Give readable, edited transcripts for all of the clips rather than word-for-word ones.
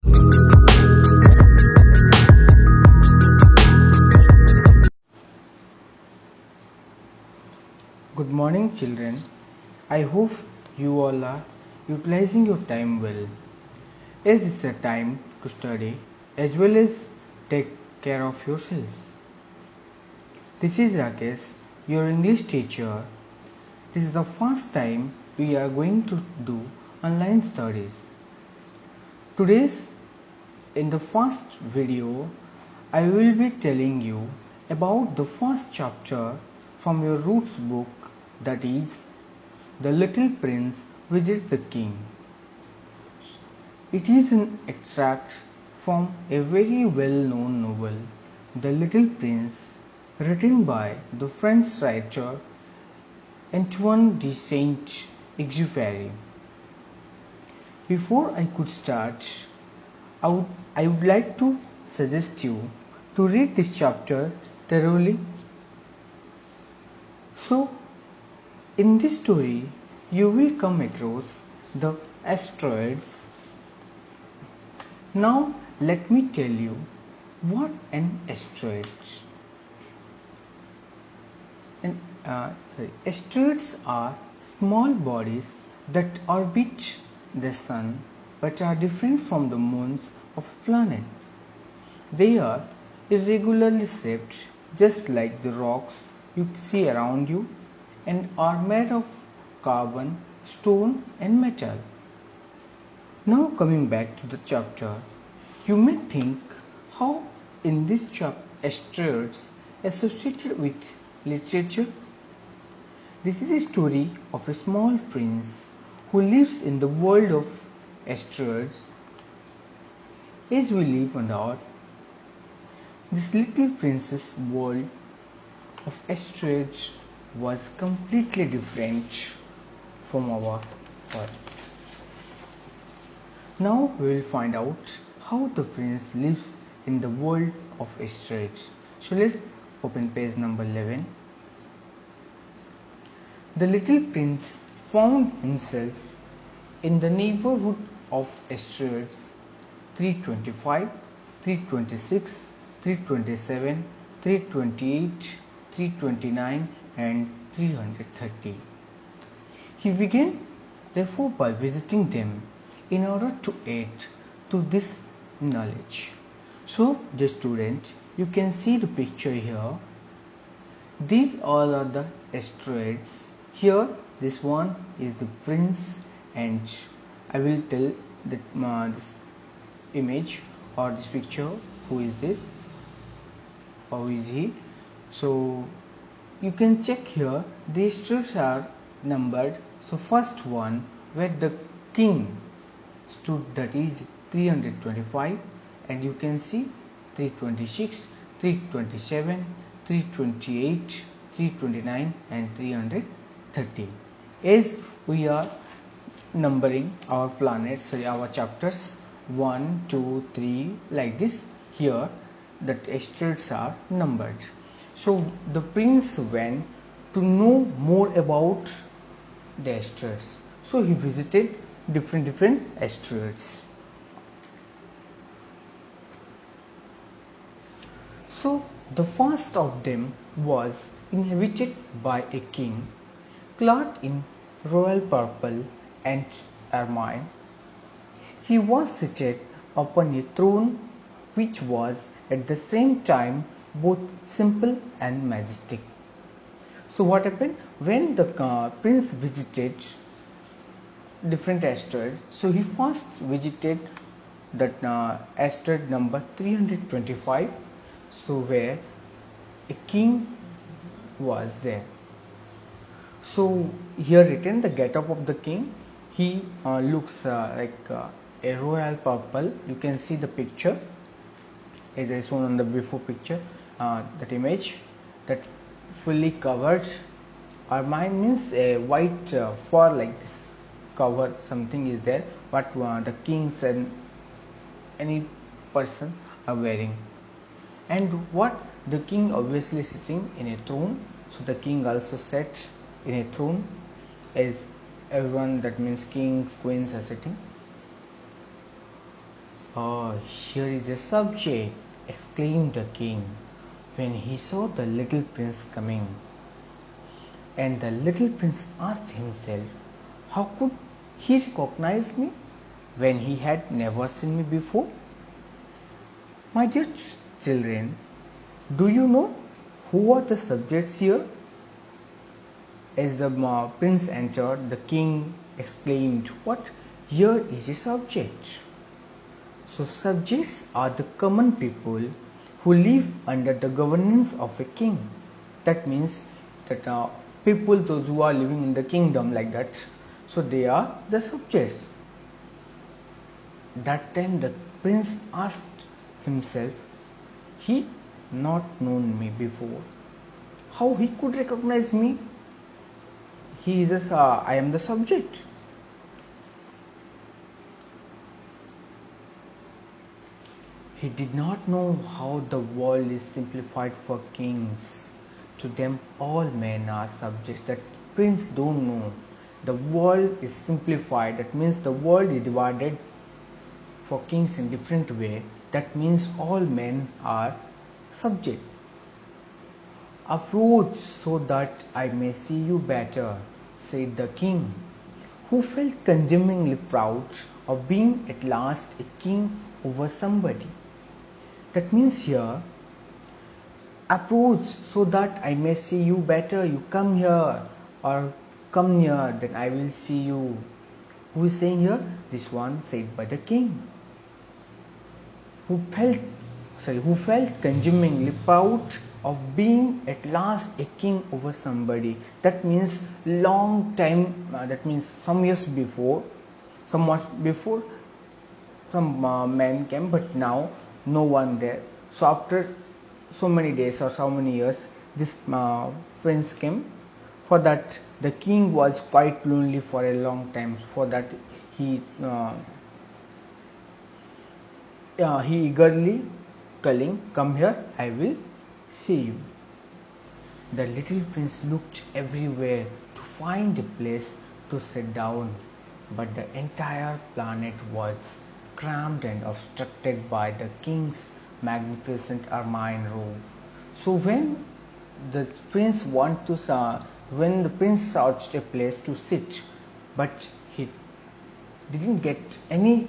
Good morning, children. I hope you all are utilizing your time well. Is this a time to study as well as take care of yourselves? This is Rakesh, your English teacher. This is the first time we are going to do online studies. Today's in the first video, I will be telling you about the first chapter from your roots book, that is, The Little Prince Visits the King. It is an extract from a very well-known novel, The Little Prince, written by the French writer Antoine de Saint-Exupéry. Before I could start, I would like to suggest you to read this chapter thoroughly. So, in this story, you will come across the asteroids. Now, let me tell you what an asteroid is. Asteroids are small bodies that orbit the sun but are different from the moons of a planet. They are irregularly shaped, just like the rocks you see around you, and are made of carbon, stone, and metal. Now, coming back to the chapter, you may think how in this chapter asteroids associated with literature. This is a story of a small prince who lives in the world of asteroids. As we live on the earth, this little prince's world of asteroids was completely different from our earth. Now we will find out how the prince lives in the world of asteroids. So let's open page number 11. The little prince found himself in the neighborhood of asteroids 325, 326, 327, 328, 329 and 330. He began therefore by visiting them in order to add to this knowledge. So, dear student, you can see the picture here. These all are the asteroids. Here, this one is the prince, and I will tell that this image or this picture, who is this, how is he. So you can check here, the asteroids are numbered. So first one where the king stood, that is 325, and you can see 326, 327, 328, 329 and 330. As we are numbering our planets, our chapters 1, 2, 3 like this, here the asteroids are numbered. So the prince went to know more about the asteroids. So he visited different asteroids. So the first of them was inhabited by a king clad in royal purple and ermine. He was seated upon a throne which was at the same time both simple and majestic. So what happened when the prince visited different asteroids? So he first visited that asteroid number 325, so where a king was there. So here written the get-up of the king. He looks like a royal purple. You can see the picture as I shown on the before picture, that image, that fully covered. Ermine means a white fur like this, cover something is there, but the kings and any person are wearing. And what the king obviously sitting in a throne, so the king also sat in a throne, as everyone, that means kings, queens are sitting. Oh, here is a subject, exclaimed the king, when he saw the little prince coming. And the little prince asked himself, how could he recognize me when he had never seen me before? My dear children, do you know who are the subjects here? As the prince entered, the king exclaimed, what? Here is a subject. So subjects are the common people who live under the governance of a king. That means that people, those who are living in the kingdom like that, so they are the subjects. That time the prince asked himself, he not known me before. How he could recognize me? He is I am the subject. He did not know how the world is simplified for kings. To them all men are subjects. That prince don't know. The world is simplified. That means the world is divided for kings in different way. That means all men are subject. Approach so that I may see you better, said the king, who felt consumingly proud of being at last a king over somebody. That means here, approach so that I may see you better. You come here or come near, then I will see you. Who is saying here? This one said by the king, who felt consumingly proud of being at last a king over somebody. That means long time. That means some years before, some men came, but now no one there. So after so many days or so many years, this prince came. For that, the king was quite lonely for a long time. For that, he eagerly calling, come here, I will see you. The little prince looked everywhere to find a place to sit down, but the entire planet was crammed and obstructed by the king's magnificent ermine robe. So when the prince searched a place to sit, but he didn't get any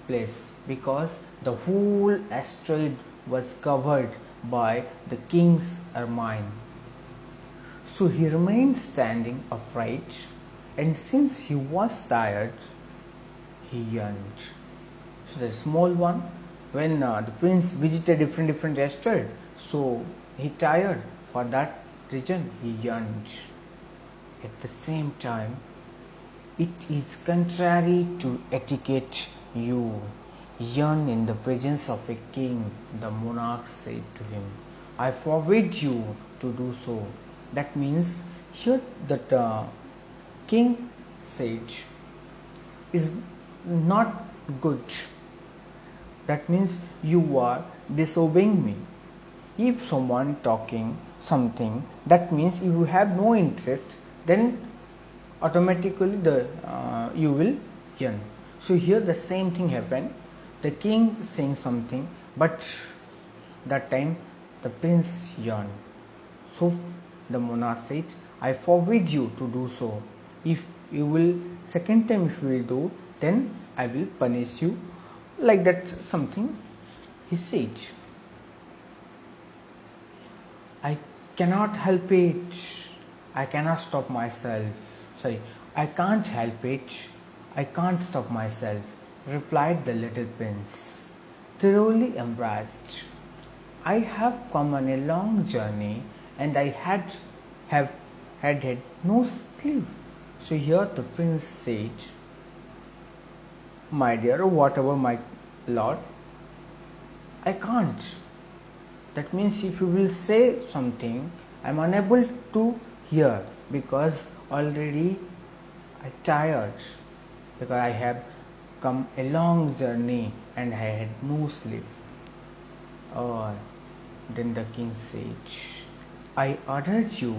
place because the whole asteroid was covered by the king's ermine. So he remained standing upright, and since he was tired, he yawned. So the small one, when the prince visited different asteroid, so he tired. For that reason, he yawned. At the same time, it is contrary to etiquette you yawn in the presence of a king, the monarch said to him. I forbid you to do so. That means here that king said is not good. That means you are disobeying me. If someone talking something, that means if you have no interest, then automatically you will yawn. So here the same thing happened. The king saying something, but that time the prince yawned. So the monarch said, I forbid you to do so. If you will, second time if you will do, then I will punish you. Like that something he said. I cannot help it. I cannot stop myself. I can't help it. I can't stop myself, replied the little prince, thoroughly embarrassed. I have come on a long journey and I had no sleep. So here the prince said, my dear, whatever my lord, I can't. That means if you will say something, I am unable to hear because already I tired, because I have come a long journey and I had no sleep. Oh, then the king said, I ordered you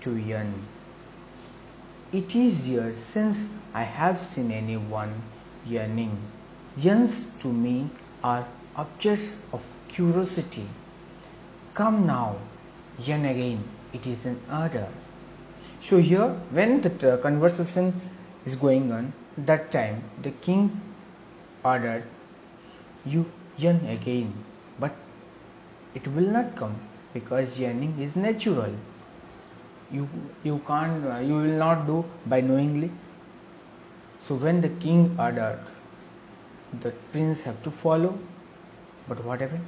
to yawn. It is years since I have seen anyone yawning. Yawns to me are objects of curiosity. Come now, Yan again, it is an order. So here, when the conversation is going on, that time the king ordered, you yearn again, but it will not come because yearning is natural. You can't, you will not do by knowingly. So when the king ordered, the prince have to follow. But what happened?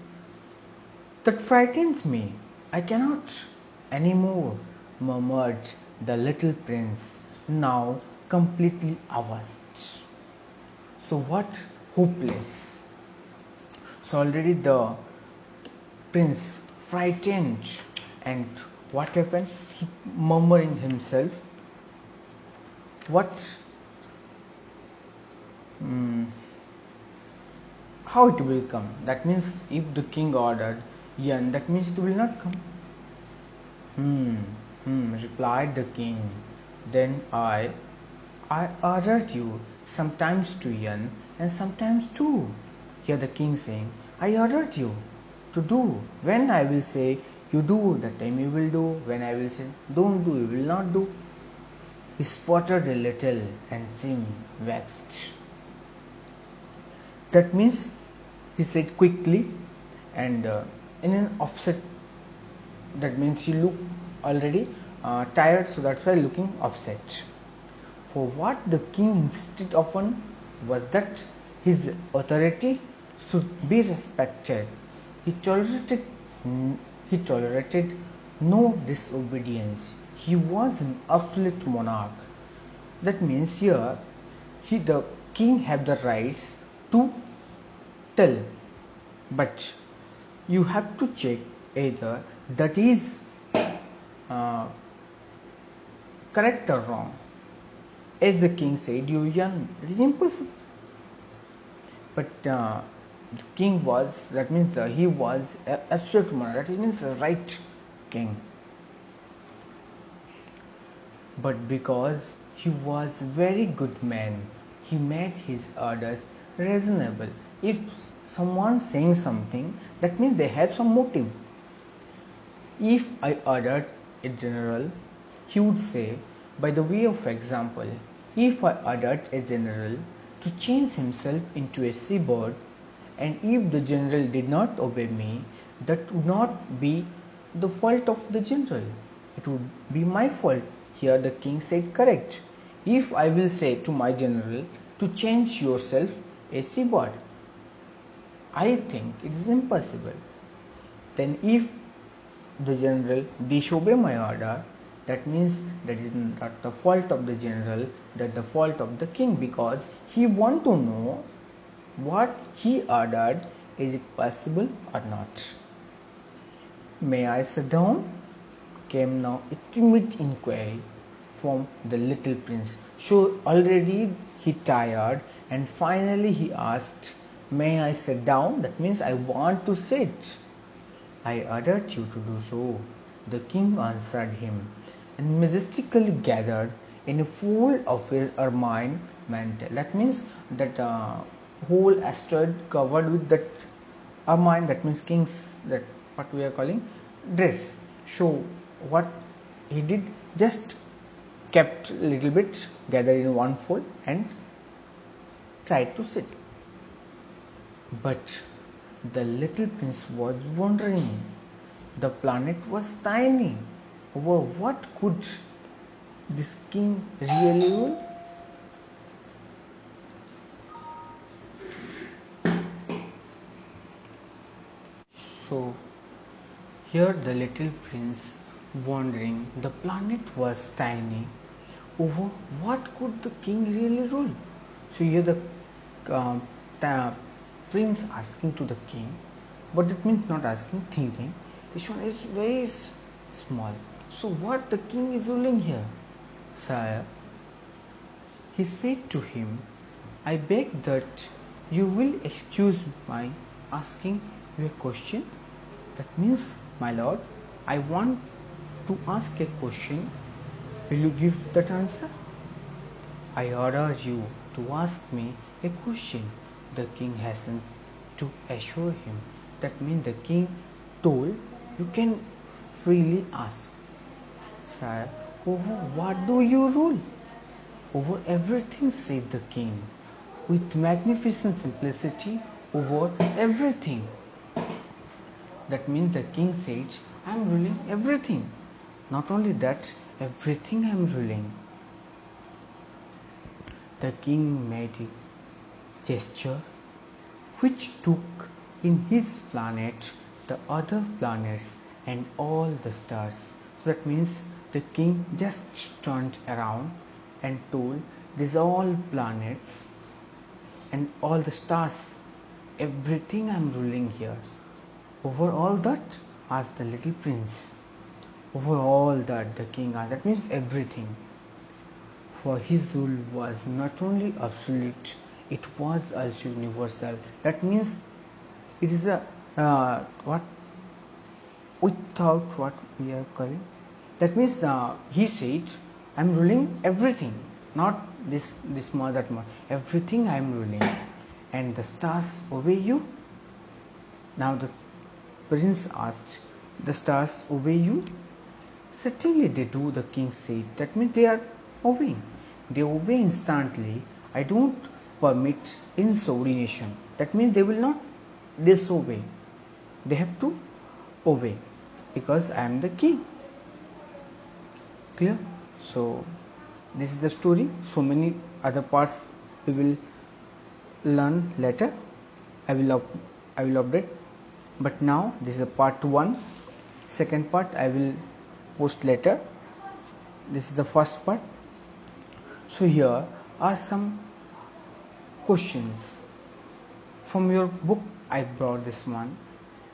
That frightens me. I cannot anymore, murmured the little prince, now completely aghast. So what? Hopeless. So already the prince frightened, and what happened? He murmuring himself, what? How it will come? That means if the king ordered yan, that means it will not come. Replied the king. Then I ordered you sometimes to yan and sometimes to. Here the king saying, I ordered you to do. When I will say you do, that time you will do. When I will say don't do, you will not do. He sputtered a little and seemed vexed. That means he said quickly and in an offset. That means he looked already tired, so that's why looking offset. For what the king insisted upon was that his authority should be respected. He tolerated no disobedience. He was an absolute monarch. That means here the king have the rights to tell, but you have to check either that is correct or wrong. As the king said, you young, it is impossible. But the king was, that means he was absolute monarch, that means the right king. But because he was very good man, he made his orders reasonable. If someone saying something, that means they have some motive. If I ordered a general, he would say, by the way of example, if I ordered a general to change himself into a seabird, and if the general did not obey me, that would not be the fault of the general. It would be my fault. Here the king said correct. If I will say to my general to change yourself a seabird, I think it is impossible. Then if the general disobey my order, that means that is not the fault of the general, that the fault of the king, because he want to know what he ordered, is it possible or not. May I sit down? Came now a timid inquiry from the little prince. So already he tired, and finally he asked, may I sit down? That means I want to sit. I ordered you to do so. The king answered him, and majestically gathered in a fold of his ermine mantle. That means that whole asteroid covered with that ermine, that means king's, that what we are calling dress. So what he did, just kept a little bit gathered in one fold and tried to sit. But the little prince was wondering. The planet was tiny. Over what could this king really rule? So here the little prince wondering, the planet was tiny. Over what could the king really rule? So here the prince asking to the king, but that means not asking, thinking. This one is very small. So what the king is ruling here? Sire, he said to him, I beg that you will excuse my asking you a question. That means, my lord, I want to ask a question. Will you give that answer? I order you to ask me a question. The king hastened to assure him. That means the king told, you can freely ask. Sire, over what do you rule? Over everything, said the king, with magnificent simplicity, over everything. That means the king said, I am ruling everything. Not only that, everything I am ruling. The king made a gesture which took in his planet the other planets and all the stars. So that means the king just turned around and told, these all planets and all the stars, everything I am ruling here. Over all that, asked the little prince. Over all that, the king asked. That means everything. For his rule was not only absolute, it was also universal. That means it is a what without what we are calling. That means he said, I am ruling everything, not this small, that much. Everything I am ruling, and the stars obey you. Now the prince asked, the stars obey you? Certainly they do, the king said. That means they are obeying. They obey instantly. I don't permit insubordination. That means they will not disobey. They have to obey because I am the king. Clear? So this is the story. So many other parts we will learn later. I will update. But now this is part 1. Second part I will post later. This is the first part. So here are some questions from your book. I brought this one.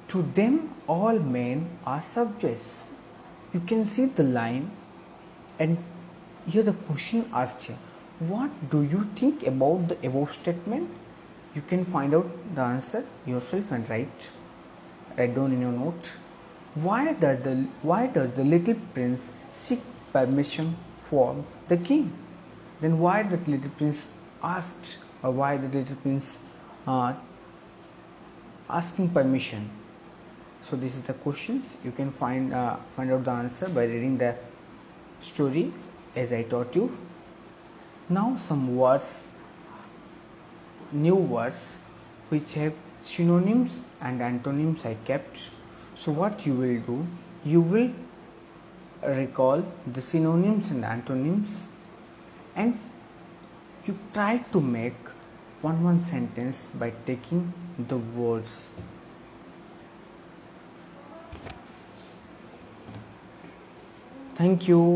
To them all men are subjects. You can see the line, and here the question asked here, what do you think about the above statement? You can find out the answer yourself and write down in your note. Why does the little prince seek permission from the king? Then why the little prince asked, or why the little prince asking permission? So this is the questions. You can find out the answer by reading the story as I taught you. Now some words, new words which have synonyms and antonyms I kept. So what you will do, you will recall the synonyms and antonyms, and you try to make one sentence by taking the words. Thank you.